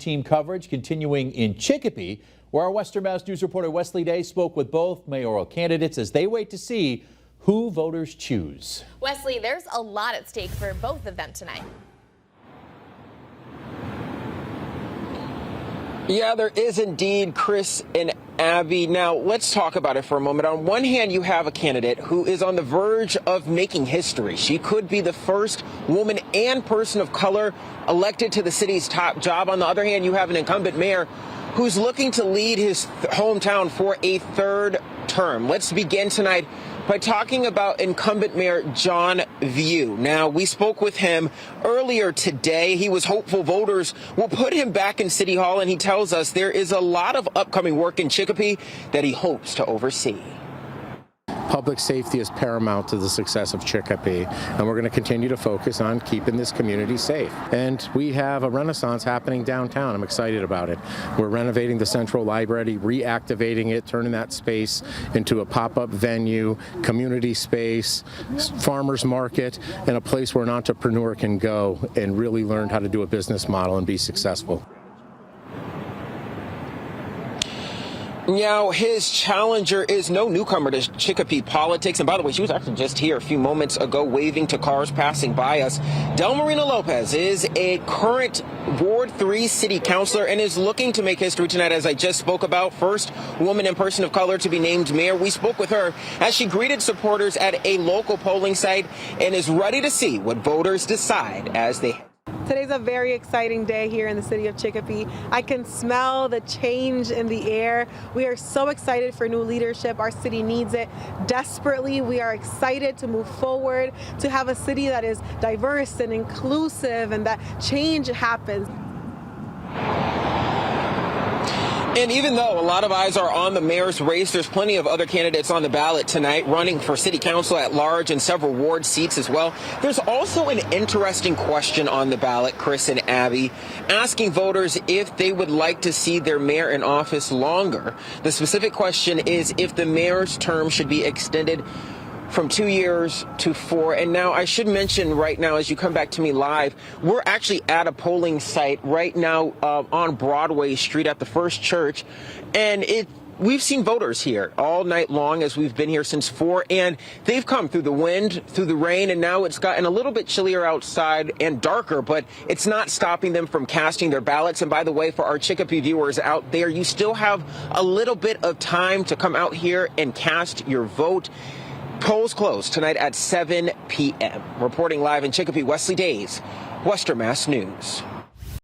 Team coverage continuing in Chicopee, where our Western Mass News reporter Wesley Day spoke with both mayoral candidates as they wait to see who voters choose. Wesley, there's a lot at stake for both of them tonight. Yeah, there is indeed, Chris and Abby. Now, let's talk about it for a moment. On one hand, you have a candidate who is on the verge of making history. She could be the first woman and person of color elected to the city's top job. On the other hand, you have an incumbent mayor who's looking to lead his hometown for a third term. Let's begin tonight by talking about incumbent mayor John View. Now, we spoke with him earlier today. He was hopeful voters will put him back in City Hall, and he tells us there is a lot of upcoming work in Chicopee that he hopes to oversee. Public safety is paramount to the success of Chicopee, and we're going to continue to focus on keeping this community safe. And we have a renaissance happening downtown. I'm excited about it. We're renovating the Central Library, reactivating it, turning that space into a pop-up venue, community space, farmers market, and a place where an entrepreneur can go and really learn how to do a business model and be successful. Now, his challenger is no newcomer to Chicopee politics. And by the way, she was actually just here a few moments ago waving to cars passing by us. Delmarina Lopez is a current Ward 3 city councilor and is looking to make history tonight, as I just spoke about. First woman and person of color to be named mayor. We spoke with her as she greeted supporters at a local polling site and is ready to see what voters decide as they... Today's a very exciting day here in the city of Chicopee. I can smell the change in the air. We are so excited for new leadership. Our city needs it desperately. We are excited to move forward, to have a city that is diverse and inclusive and that change happens. And even though a lot of eyes are on the mayor's race, there's plenty of other candidates on the ballot tonight running for city council at large and several ward seats as well. There's also an interesting question on the ballot, Chris and Abby, asking voters if they would like to see their mayor in office longer. The specific question is if the mayor's term should be extended from 2 years to 4. And now I should mention right now, as you come back to me live, we're actually at a polling site right now on Broadway Street at the First Church. And we've seen voters here all night long as we've been here since 4. And they've come through the wind, through the rain, and now it's gotten a little bit chillier outside and darker, but it's not stopping them from casting their ballots. And by the way, for our Chicopee viewers out there, you still have a little bit of time to come out here and cast your vote. Polls close tonight at 7 p.m. Reporting live in Chicopee, Wesley Days, Western Mass News.